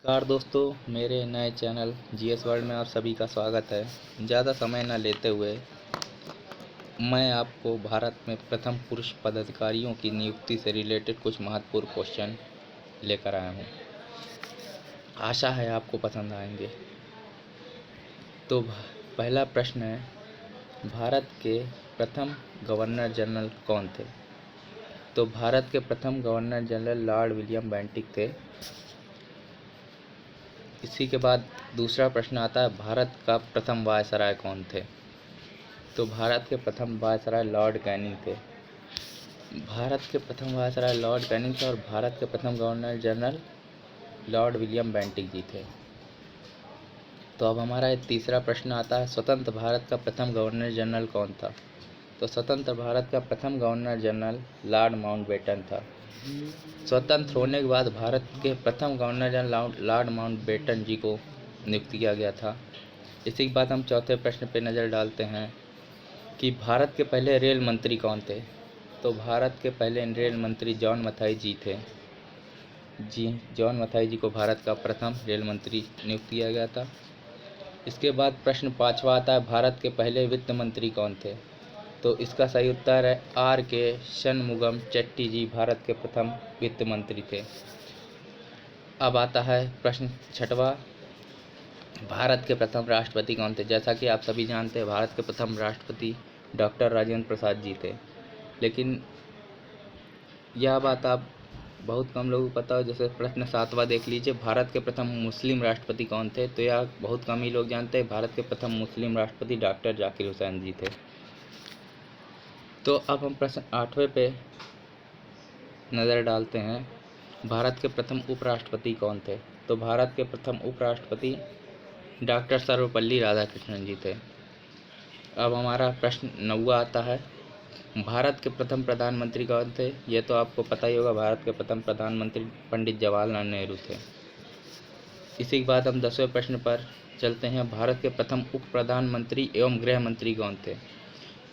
नमस्कार दोस्तों, मेरे नए चैनल जीएस वर्ल्ड में आप सभी का स्वागत है। ज़्यादा समय न लेते हुए मैं आपको भारत में प्रथम पुरुष पदाधिकारियों की नियुक्ति से रिलेटेड कुछ महत्वपूर्ण क्वेश्चन लेकर आया हूँ। आशा है आपको पसंद आएंगे। तो पहला प्रश्न है, भारत के प्रथम गवर्नर जनरल कौन थे? तो भारत के प्रथम governor general Lord William Bentinck थे। इसी के बाद दूसरा प्रश्न आता है, भारत का प्रथम वायसराय कौन थे? तो भारत के प्रथम वायसराय लॉर्ड कैनिंग थे। भारत के प्रथम वायसराय लॉर्ड कैनिंग थे और भारत के प्रथम governor general Lord William Bentinck ji थे। तो अब हमारा तीसरा प्रश्न आता है, स्वतंत्र भारत का प्रथम गवर्नर जनरल कौन था? तो स्वतंत्र भारत का प्रथम गवर्नर जनरल लॉर्ड माउंटबेटन था। स्वतंत्र होने के बाद भारत के प्रथम गवर्नर जनरल लॉर्ड माउंटबेटन जी को नियुक्त किया गया था। इसी के बाद हम चौथे प्रश्न पर नज़र डालते हैं कि भारत के पहले रेल मंत्री कौन थे? तो भारत के पहले रेल मंत्री जॉन मथाई जी थे। जॉन मथाई जी को भारत का प्रथम रेल मंत्री नियुक्त किया गया था। इसके बाद प्रश्न पाँचवा आता है, भारत के पहले वित्त मंत्री कौन थे? तो इसका सही उत्तर है आर के शनमुगम चेट्टी जी भारत के प्रथम वित्त मंत्री थे। अब आता है प्रश्न छठवा, भारत के प्रथम राष्ट्रपति कौन थे? जैसा कि आप सभी जानते हैं, भारत के प्रथम राष्ट्रपति डॉक्टर राजेंद्र प्रसाद जी थे। लेकिन यह बात आप बहुत कम लोगों को पता हो। जैसे प्रश्न सातवां देख लीजिए, भारत के प्रथम मुस्लिम राष्ट्रपति कौन थे? तो यह बहुत कम ही लोग जानते हैं। भारत के प्रथम मुस्लिम राष्ट्रपति डॉक्टर जाकिर हुसैन जी थे। तो अब हम प्रश्न आठवें पे नज़र डालते हैं, भारत के प्रथम उपराष्ट्रपति कौन थे? तो भारत के प्रथम उपराष्ट्रपति डॉक्टर सर्वपल्ली राधाकृष्णन जी थे। अब हमारा प्रश्न नौवां आता है, भारत के प्रथम प्रधानमंत्री कौन थे? ये तो आपको पता ही होगा, भारत के प्रथम प्रधानमंत्री पंडित जवाहरलाल नेहरू थे। इसी के बाद हम 10वें प्रश्न पर चलते हैं, भारत के प्रथम उप प्रधानमंत्री एवं गृह मंत्री कौन थे?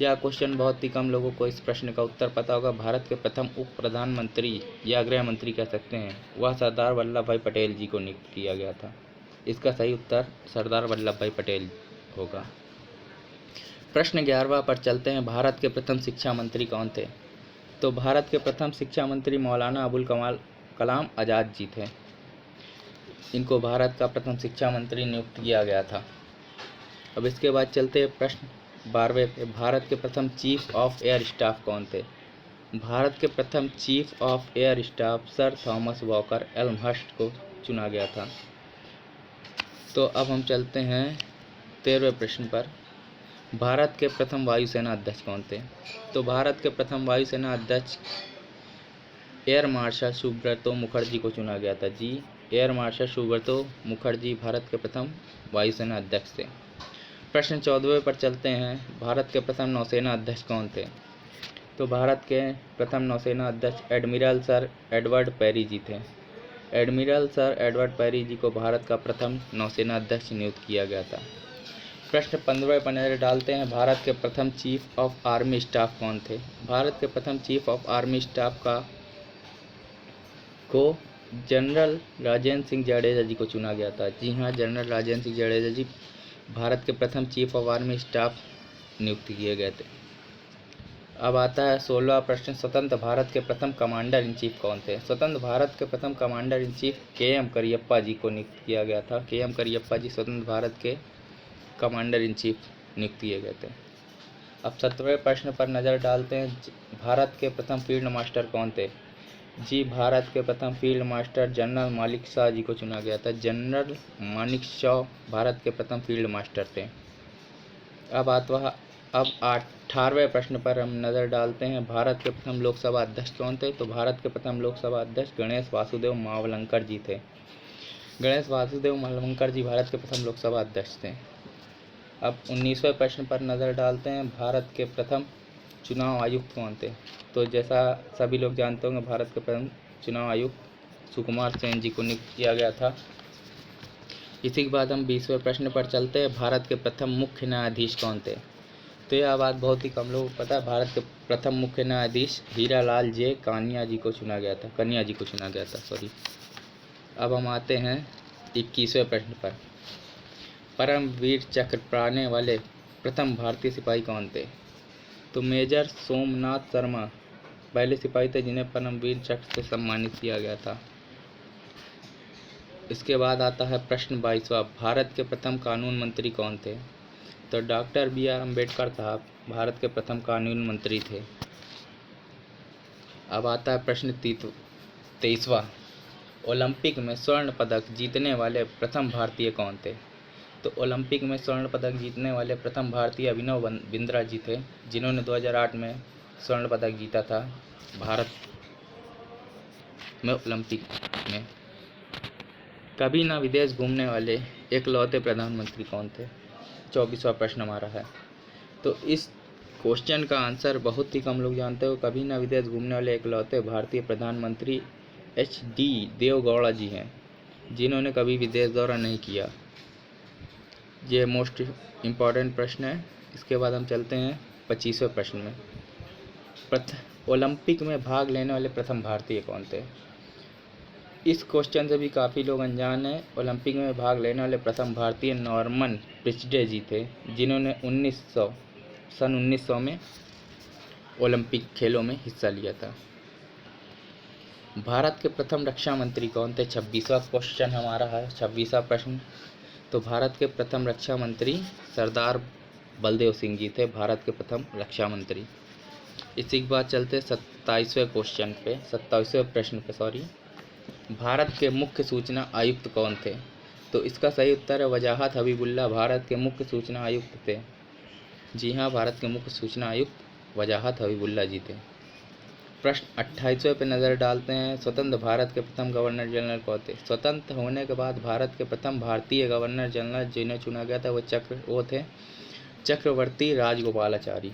यह क्वेश्चन बहुत ही कम लोगों को इस प्रश्न का उत्तर पता होगा। भारत के प्रथम उप प्रधानमंत्री या गृह मंत्री कह सकते हैं, वह सरदार वल्लभ भाई पटेल जी को नियुक्त किया गया था। इसका सही उत्तर सरदार वल्लभ भाई पटेल होगा। प्रश्न 11वां पर चलते हैं, भारत के प्रथम शिक्षा मंत्री कौन थे? तो भारत के प्रथम शिक्षा मंत्री मौलाना अबुल कलाम आज़ाद जी थे। इनको भारत का प्रथम शिक्षा मंत्री नियुक्त किया गया था। अब इसके बाद चलते हैं प्रश्न 12वें पे, भारत के प्रथम चीफ ऑफ एयर स्टाफ कौन थे? भारत के प्रथम chief of air staff sir Thomas walker Elmhirst को चुना गया था। तो अब हम चलते हैं 13वें प्रश्न पर, भारत के प्रथम वायुसेना अध्यक्ष कौन थे? तो भारत के प्रथम वायुसेना अध्यक्ष एयर मार्शल सुब्रतो मुखर्जी को चुना गया था। जी, एयर मार्शल सुब्रतो मुखर्जी भारत के प्रथम वायुसेना अध्यक्ष थे। प्रश्न 14वें पर चलते हैं, भारत के प्रथम नौसेना अध्यक्ष कौन थे? तो भारत के प्रथम नौसेना अध्यक्ष एडमिरल सर एडवर्ड पेरी जी थे। एडमिरल सर एडवर्ड पेरी जी को भारत का प्रथम नौसेना अध्यक्ष नियुक्त किया गया था। प्रश्न 15वें पर नजर डालते हैं, भारत के प्रथम चीफ ऑफ आर्मी स्टाफ कौन थे? भारत के प्रथम चीफ ऑफ आर्मी स्टाफ को जनरल राजेंद्र सिंह जडेजा जी को चुना गया था। जी हाँ, जनरल राजेंद्र सिंह जडेजा जी भारत के प्रथम चीफ ऑफ आर्मी स्टाफ नियुक्त किए गए थे। अब आता है 16वां प्रश्न, स्वतंत्र भारत के प्रथम कमांडर इन चीफ कौन थे? स्वतंत्र भारत के प्रथम commander in chief K M. Cariappa ji को नियुक्त किया गया था। के.एम. करियप्पा जी स्वतंत्र भारत के कमांडर इन चीफ नियुक्त किए गए थे। अब 17वें प्रश्न पर नज़र डालते हैं, भारत के प्रथम फील्ड मास्टर कौन थे? जी, भारत के प्रथम फील्ड मास्टर जनरल मानेकशॉ जी को चुना गया था। जनरल मानेकशॉ भारत के प्रथम फील्ड मास्टर थे। अब 18वें प्रश्न पर हम नज़र डालते हैं, भारत के प्रथम लोकसभा अध्यक्ष कौन थे? तो भारत के प्रथम लोकसभा अध्यक्ष गणेश वासुदेव मावलंकर जी थे। गणेश वासुदेव मावलंकर जी भारत के प्रथम लोकसभा अध्यक्ष थे। अब 19वें प्रश्न पर नज़र डालते हैं, भारत के प्रथम चुनाव आयुक्त कौन थे? तो जैसा सभी लोग जानते होंगे, भारत के प्रथम चुनाव आयुक्त सुकुमार सेन जी को नियुक्त किया गया था। इसी के बाद हम 20वें प्रश्न पर चलते हैं, भारत के प्रथम मुख्य न्यायाधीश कौन थे? तो यह बात बहुत ही कम लोगों को पता है। भारत के प्रथम मुख्य न्यायाधीश हीरालाल कन्या जी को चुना गया था। अब हम आते हैं 21वें प्रश्न पर, परमवीर चक्र पाने वाले प्रथम भारतीय सिपाही कौन थे? तो मेजर सोमनाथ शर्मा पहले सिपाही थे जिन्हें परमवीर चक्र से सम्मानित किया गया था। इसके बाद आता है प्रश्न 22वां, भारत के प्रथम कानून मंत्री कौन थे? तो डॉक्टर BR अम्बेडकर साहब भारत के प्रथम कानून मंत्री थे। अब आता है प्रश्न 23वां, ओलंपिक में स्वर्ण पदक जीतने वाले प्रथम भारतीय कौन थे? तो ओलंपिक में स्वर्ण पदक जीतने वाले प्रथम भारतीय अभिनव बिंद्रा जी थे, जिन्होंने 2008 में स्वर्ण पदक जीता था भारत में ओलंपिक में। कभी ना विदेश घूमने वाले एकलौते प्रधानमंत्री कौन थे? 24वां प्रश्न हमारा है। तो इस क्वेश्चन का आंसर बहुत ही कम लोग जानते हो। कभी ना विदेश घूमने वाले एकलौते भारतीय प्रधानमंत्री HD देवगौड़ा जी हैं, जिन्होंने कभी विदेश दौरा नहीं किया। ये मोस्ट इम्पॉर्टेंट प्रश्न है। इसके बाद हम चलते हैं 25वें प्रश्न में। ओलंपिक में भाग लेने वाले प्रथम भारतीय कौन थे? इस क्वेश्चन से भी काफ़ी लोग अनजान हैं। ओलंपिक में भाग लेने वाले प्रथम भारतीय नॉर्मन प्रिस्टले जी थे, जिन्होंने सन 1900 में ओलंपिक खेलों में हिस्सा लिया था। भारत के प्रथम रक्षा मंत्री कौन थे? 26वां क्वेश्चन हमारा है, 26वां प्रश्न। तो भारत के प्रथम रक्षा मंत्री सरदार बलदेव सिंह जी थे, भारत के प्रथम रक्षा मंत्री। इसी के बाद चलते 27वें प्रश्न पे। भारत के मुख्य सूचना आयुक्त कौन थे? तो इसका सही उत्तर है वजाहत हबीबुल्ला भारत के मुख्य सूचना आयुक्त थे। जी हाँ, भारत के मुख्य सूचना आयुक्त वजाहत हबीबुल्ला जी थे। प्रश्न 28वें पे नज़र डालते हैं। स्वतंत्र भारत के प्रथम गवर्नर जनरल कौन थे? स्वतंत्र होने के बाद भारत के प्रथम भारतीय गवर्नर जनरल जिन्हें चुना गया था वो थे चक्रवर्ती राजगोपालाचारी।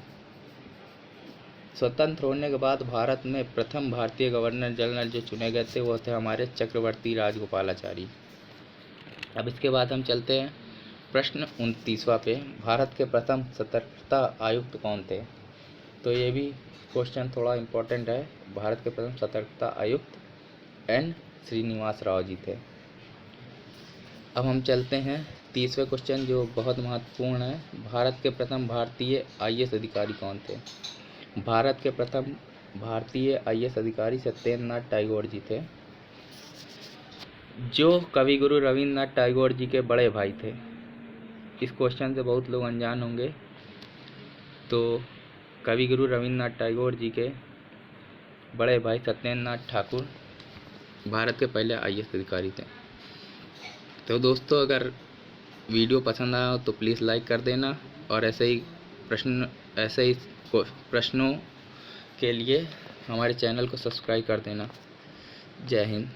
स्वतंत्र होने के बाद भारत में प्रथम भारतीय गवर्नर जनरल जो चुने गए थे वो थे हमारे चक्रवर्ती राजगोपालाचारी। अब इसके बाद हम चलते हैं प्रश्न 29वां पे। भारत के प्रथम सतर्कता आयुक्त कौन थे? तो ये भी क्वेश्चन थोड़ा इम्पोर्टेंट है। भारत के प्रथम सतर्कता आयुक्त N श्रीनिवास राव जी थे। अब हम चलते हैं 30वें क्वेश्चन जो बहुत महत्वपूर्ण है। भारत के प्रथम भारतीय IAS अधिकारी कौन थे? भारत के प्रथम भारतीय IAS अधिकारी सत्येंद्रनाथ टैगोर जी थे, जो कवि गुरु रविंद्रनाथ टैगोर जी के बड़े भाई थे। इस क्वेश्चन से बहुत लोग अनजान होंगे। तो कवि गुरु रविंद्रनाथ टैगोर जी के बड़े भाई सत्येंद्रनाथ ठाकुर भारत के पहले IAS अधिकारी थे। तो दोस्तों, अगर वीडियो पसंद आया हो तो प्लीज़ लाइक कर देना, और ऐसे ही प्रश्नों के लिए हमारे चैनल को सब्सक्राइब कर देना। जय हिंद।